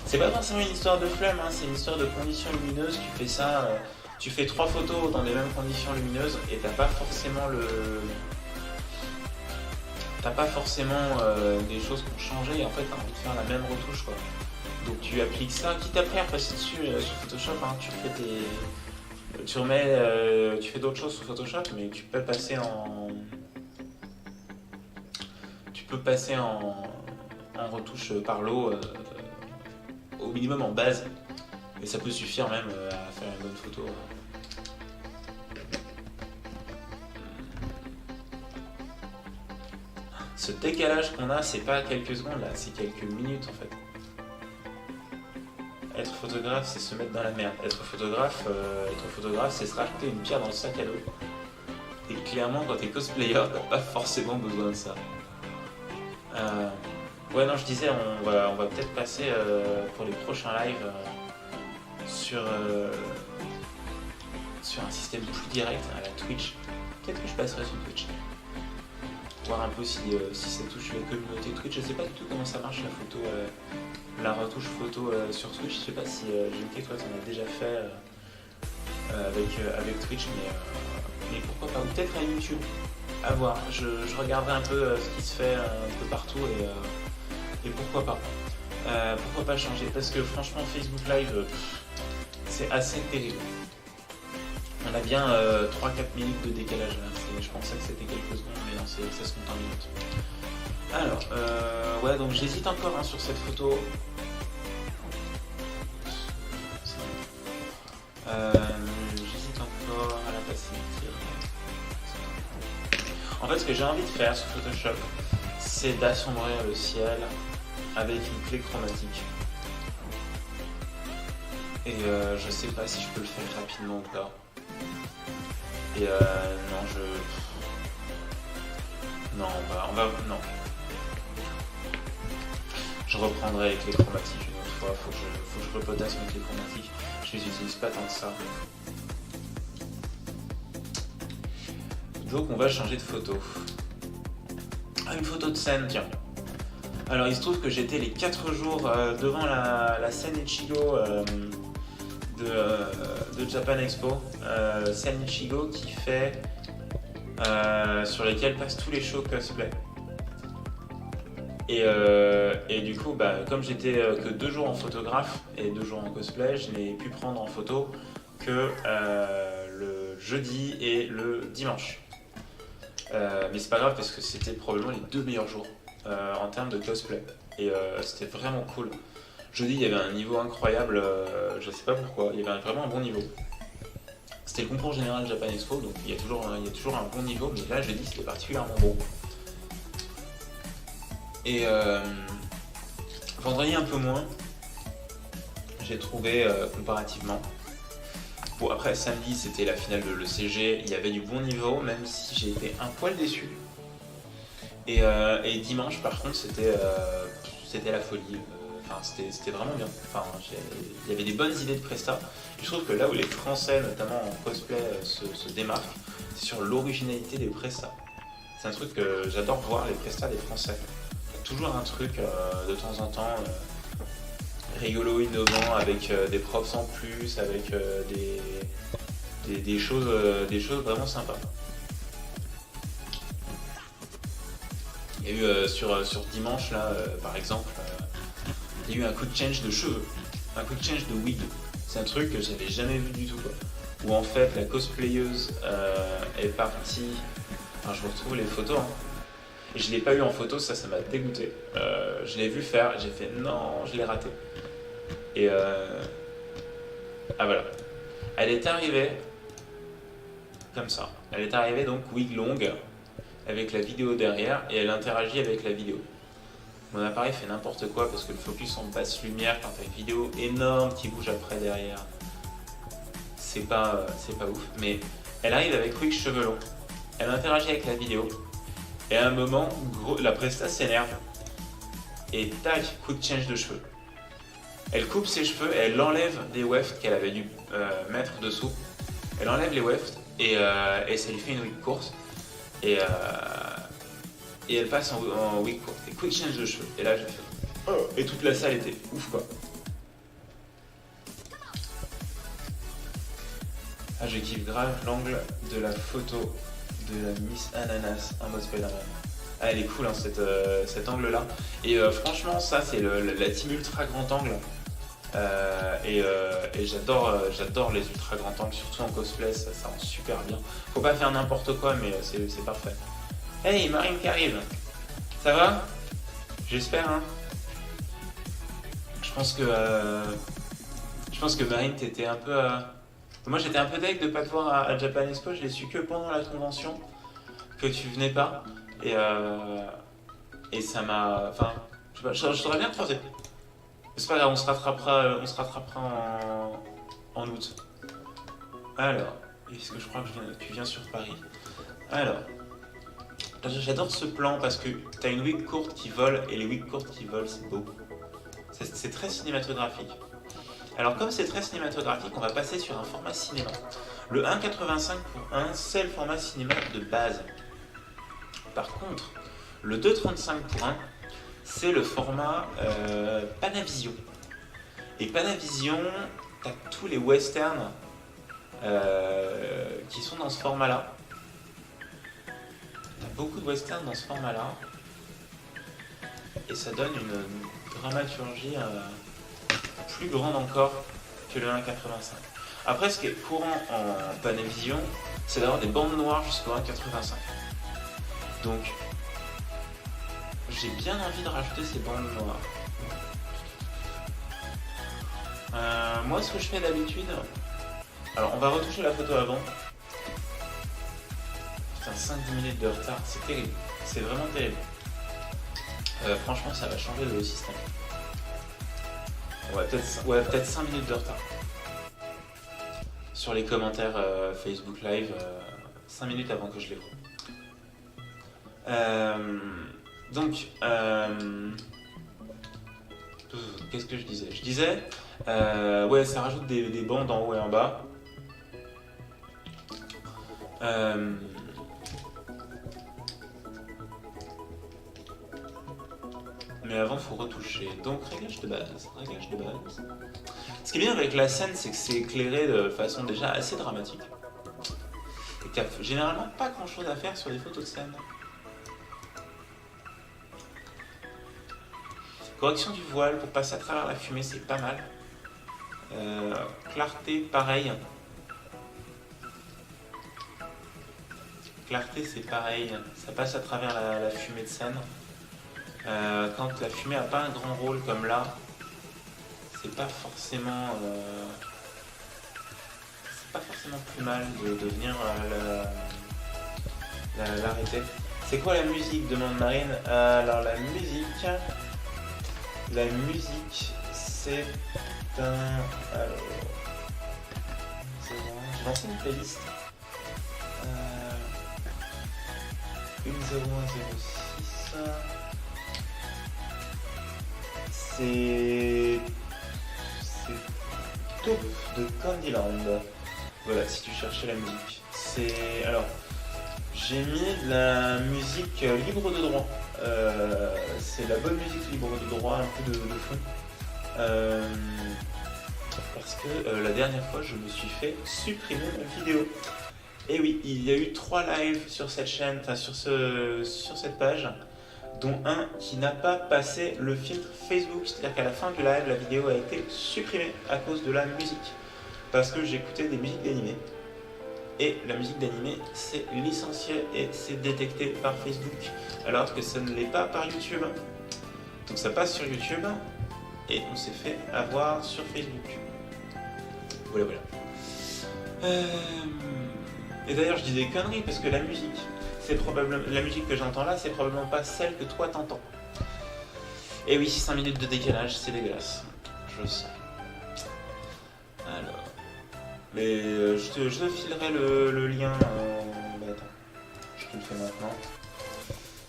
C'est pas forcément une histoire de flemme, hein, c'est une histoire de conditions lumineuses. Tu fais ça, tu fais 3 photos dans les mêmes conditions lumineuses et t'as pas forcément des choses qui ont changé et en fait t'as envie de faire la même retouche quoi. Donc tu appliques ça, quitte après à passer dessus sur Photoshop, hein, tu fais d'autres choses sous Photoshop, mais tu peux passer en retouche par lot. Au minimum en base, et ça peut suffire même à faire une bonne photo. Ce décalage qu'on a, c'est pas quelques secondes là, c'est quelques minutes en fait. Être photographe, c'est se mettre dans la merde. Être photographe, c'est se rajouter une pierre dans le sac à dos. Et clairement, quand t'es cosplayer, t'as pas forcément besoin de ça. Ouais, non, je disais, on va peut-être passer pour les prochains lives sur un système plus direct à la Twitch. Peut-être que je passerai sur Twitch. Voir un peu si ça touche la communauté Twitch. Je sais pas du tout comment ça marche la photo, la retouche photo sur Twitch. Je sais pas si JK, toi, t'en as déjà fait avec Twitch, mais pourquoi pas. Ou peut-être à YouTube. À voir. Je regarderai un peu ce qui se fait un peu partout et pourquoi pas. Pourquoi pas changer ? Parce que franchement, Facebook Live, c'est assez terrible. On a bien 3-4 minutes de décalage là. Je pensais que c'était quelques secondes, mais non, ça se compte en minutes. Alors, ouais, donc j'hésite encore sur cette photo. J'hésite encore à la passer. En fait, ce que j'ai envie de faire sur Photoshop, c'est d'assombrir le ciel avec une clé chromatique. Et je sais pas si je peux le faire rapidement ou pas. Et non, non, non. Je reprendrai avec les chromatiques une autre fois. Faut que je repotasse avec les chromatiques. Je les utilise pas tant que ça. Donc on va changer de photo. Ah, une photo de scène, tiens. Alors il se trouve que j'étais les 4 jours devant la scène Ichigo de Japan Expo. Scène Ichigo qui fait sur lesquels passent tous les shows cosplay. Et du coup, comme j'étais que 2 jours en photographe et 2 jours en cosplay, je n'ai pu prendre en photo que le jeudi et le dimanche. Mais c'est pas grave parce que c'était probablement les 2 meilleurs jours en termes de cosplay. Et c'était vraiment cool. Jeudi, il y avait un niveau incroyable, je sais pas pourquoi, il y avait vraiment un bon niveau. C'était le concours général Japan Expo, donc il y a toujours un bon niveau, mais là jeudi c'était particulièrement bon. Et vendredi un peu moins, j'ai trouvé comparativement. Bon, après samedi c'était la finale de l'ECG, il y avait du bon niveau, même si j'ai été un poil déçu. Et dimanche par contre c'était la folie. Enfin, c'était vraiment bien. Enfin, il y avait des bonnes idées de presta. Je trouve que là où les Français, notamment en cosplay, se démarquent, c'est sur l'originalité des prestas. C'est un truc que j'adore voir, les prestas des Français. Il y a toujours un truc de temps en temps rigolo, innovant, avec des props en plus, avec des choses vraiment sympas. Il y a eu sur dimanche, là, par exemple, il y a eu un coup de change de cheveux, un coup de change de wig. C'est un truc que j'avais jamais vu du tout, quoi. Où en fait la cosplayeuse est partie. Alors je vous retrouve les photos. Hein. Et je l'ai pas eu en photo, ça m'a dégoûté. Je l'ai vu faire, j'ai fait non, je l'ai raté. Et ah voilà. Elle est arrivée comme ça. Elle est arrivée donc wig longue avec la vidéo derrière et elle interagit avec la vidéo. Mon appareil fait n'importe quoi parce que le focus en basse lumière quand t'as une vidéo énorme qui bouge après derrière, c'est pas ouf. Mais elle arrive avec wig cheveux longs, elle interagit avec la vidéo et à un moment, la presta s'énerve et tac, coup de change de cheveux. Elle coupe ses cheveux et elle enlève des wefts qu'elle avait dû mettre dessous. Elle enlève les wefts et ça lui fait une wig courte et elle passe en wig court. Et quick change de cheveux. Et là, j'ai fait oh. Et toute la salle était ouf, quoi. Ah, je kiffe grave l'angle de la photo de la Miss Ananas en mode Spider-Man. Ah, elle est cool, hein, cet angle-là. Et franchement, ça, c'est la team ultra grand angle. Et j'adore les ultra grands angles, surtout en cosplay, ça rend super bien. Faut pas faire n'importe quoi, mais c'est parfait. Hey, Marine qui arrive. Ça va? J'espère, hein. Je pense que Marine, t'étais un peu... Moi, j'étais un peu deg de pas te voir à Japan Expo. Je l'ai su que pendant la convention que tu venais pas. Et ça m'a... Enfin, je sais pas, je t'aurais bien croisé. C'est pas grave, on se rattrapera en août. Alors, est-ce que je crois que tu viens sur Paris? Alors... J'adore ce plan parce que t'as une wig courte qui vole et les wigs courtes qui volent, c'est beau. C'est très cinématographique. Alors comme c'est très cinématographique, on va passer sur un format cinéma. Le 1,85:1, c'est le format cinéma de base. Par contre, le 2,35:1, c'est le format Panavision. Et Panavision, t'as tous les westerns qui sont dans ce format-là. T'as beaucoup de westerns dans ce format-là. Et ça donne une dramaturgie plus grande encore que le 1,85. Après, ce qui est courant en Panavision, c'est d'avoir des bandes noires jusqu'au 1,85. Donc, j'ai bien envie de rajouter ces bandes noires. Moi, ce que je fais d'habitude... Alors, on va retoucher la photo avant. Putain, 5-10 minutes de retard, c'est terrible. C'est vraiment terrible. Franchement, ça va changer le système. Ouais, peut-être 5 minutes de retard. sur les commentaires Facebook Live 5 minutes avant que je les vois. Donc, qu'est-ce que je disais? Je disais, ouais, ça rajoute des bandes en haut et en bas. Mais avant, il faut retoucher. Donc, réglage de base. Ce qui est bien avec la scène, c'est que c'est éclairé de façon déjà assez dramatique. Et qu'il n'y a généralement pas grand chose à faire sur des photos de scène. Correction du voile pour passer à travers la fumée, c'est pas mal. Clarté, pareil. Clarté, c'est pareil. Ça passe à travers la fumée de scène. Quand la fumée n'a pas un grand rôle comme là, c'est pas forcément plus mal de venir l'arrêter. C'est quoi la musique, demande Marine? Alors la musique c'est un... Alors, c'est bon, j'ai lancé une playlist 10106. C'est Top de Candyland. Voilà, si tu cherchais la musique. Alors, j'ai mis de la musique libre de droit. C'est la bonne musique libre de droit, un peu de fond. Parce que la dernière fois, je me suis fait supprimer ma vidéo. Et oui, il y a eu 3 lives sur cette chaîne, enfin sur cette page, dont un qui n'a pas passé le filtre Facebook. C'est-à-dire qu'à la fin du live, la vidéo a été supprimée à cause de la musique. Parce que j'écoutais des musiques d'animé. Et la musique d'animé, c'est licencié et c'est détecté par Facebook, alors que ça ne l'est pas par YouTube. Donc ça passe sur YouTube et on s'est fait avoir sur Facebook. Voilà. Et d'ailleurs, je dis des conneries parce que la musique que j'entends là, c'est probablement pas celle que toi t'entends. Et oui, 5 minutes de décalage, c'est dégueulasse. Je sais. Alors. Mais je te filerai le lien. Attends, je te le fais maintenant.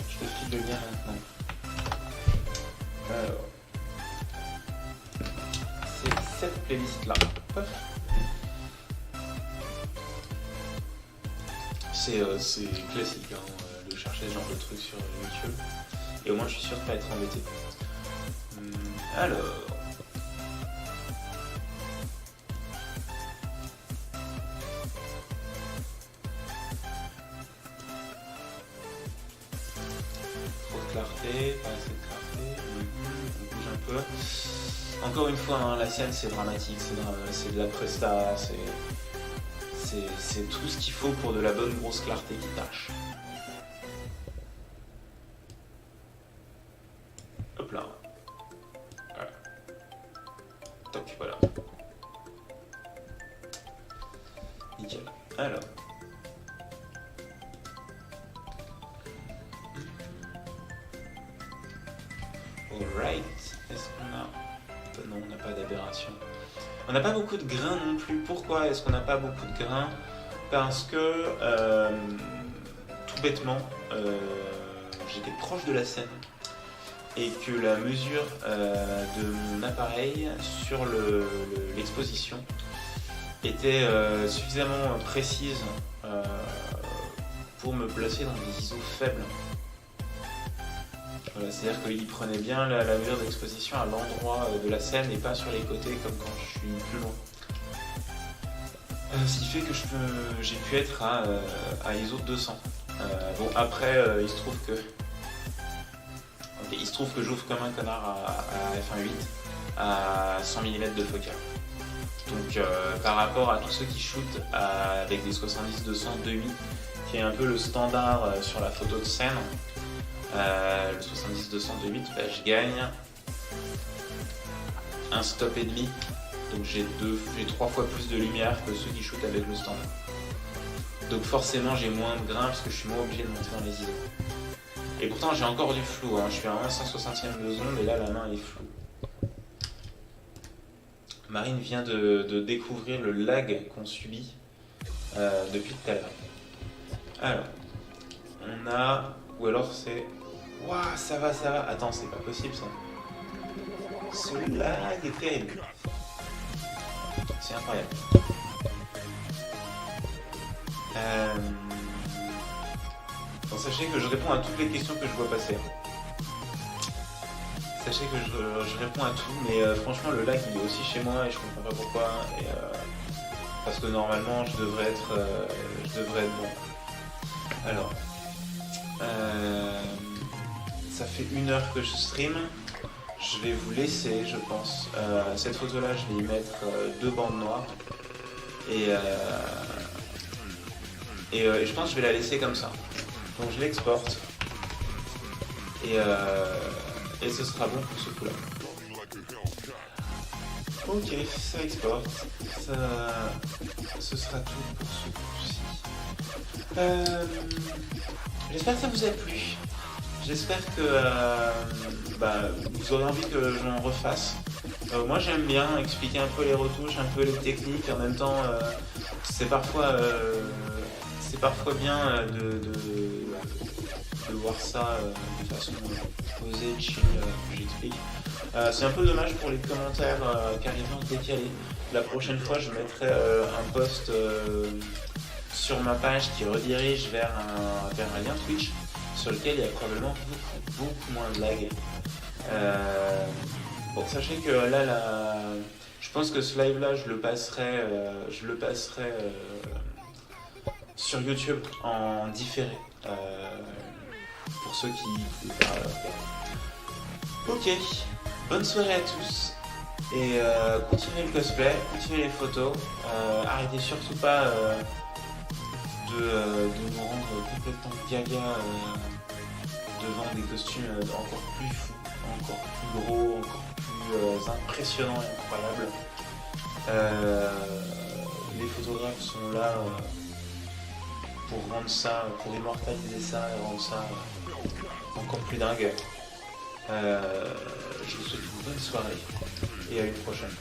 Je te file le lien maintenant. Alors. C'est cette playlist là. C'est classique de chercher ce genre de trucs sur YouTube. Et au moins je suis sûr de ne pas être embêté. Alors. Clarté, pas assez de clarté, on bouge un peu. Encore une fois, hein, la scène c'est dramatique, c'est de la presta, c'est tout ce qu'il faut pour de la bonne grosse clarté qui tâche. Hop là. Voilà. Toc, voilà. Nickel. Alors. Alright, est-ce qu'on a... Non, on n'a pas d'aberration. On n'a pas beaucoup de grains non plus. Pourquoi est-ce qu'on n'a pas beaucoup de grains? Parce que, tout bêtement, j'étais proche de la scène et que la mesure de mon appareil sur l'exposition était suffisamment précise pour me placer dans des ISO faibles. Voilà, c'est-à-dire qu'il prenait bien la mesure d'exposition à l'endroit de la scène et pas sur les côtés comme quand je suis plus loin. Ce qui fait que j'ai pu être à ISO 200. Bon, après, il se trouve que j'ouvre comme un connard à f1.8 à 100 mm de focal. Donc par rapport à tous ceux qui shootent avec des 70-200 2.8, qui est un peu le standard sur la photo de scène, le 70-200 2.8, je gagne un stop et demi. Donc j'ai 3 fois plus de lumière que ceux qui shootent avec le standard. Donc forcément j'ai moins de grains parce que je suis moins obligé de monter dans les ISO. Et pourtant j'ai encore du flou, hein. Je suis à 1/160e de seconde et là la main est floue. Marine vient de découvrir le lag qu'on subit depuis tout à l'heure. Alors, on a... Ou alors c'est... Waouh, ça va, ça va. Attends, c'est pas possible ça. Ce lag est terrible. C'est incroyable. Bon, sachez que je réponds à toutes les questions que je vois passer. Sachez que je réponds à tout, mais franchement le lag il est aussi chez moi et je comprends pas pourquoi. Et, parce que normalement je devrais être bon. Alors, ça fait 1 heure que je stream. Je vais vous laisser, je pense. Cette photo-là, je vais y mettre 2 bandes noires. Et je pense que je vais la laisser comme ça. Donc je l'exporte. Et ce sera bon pour ce coup-là. Ok, ça exporte. Ce sera tout pour ce coup-ci. J'espère que ça vous a plu. J'espère que vous aurez envie que j'en refasse. Moi j'aime bien expliquer un peu les retouches, un peu les techniques. En même temps, c'est parfois bien de voir ça de façon posée, chill, que j'explique. C'est un peu dommage pour les commentaires qui arrivent en décalé. La prochaine fois, je mettrai un post sur ma page qui redirige vers un lien Twitch sur lequel il y a probablement beaucoup moins de lag. Bon, sachez que là, je pense que ce live là, je le passerai sur YouTube en différé. Pour ceux qui pouvaient pas faire. Ok, bonne soirée à tous et continuez le cosplay, continuez les photos, arrêtez surtout pas de nous rendre complètement gaga devant des costumes encore plus fous, encore plus gros, encore plus impressionnants et incroyables. Les photographes sont là pour rendre ça, pour immortaliser ça et rendre ça encore plus dingue. Je vous souhaite une bonne soirée et à une prochaine.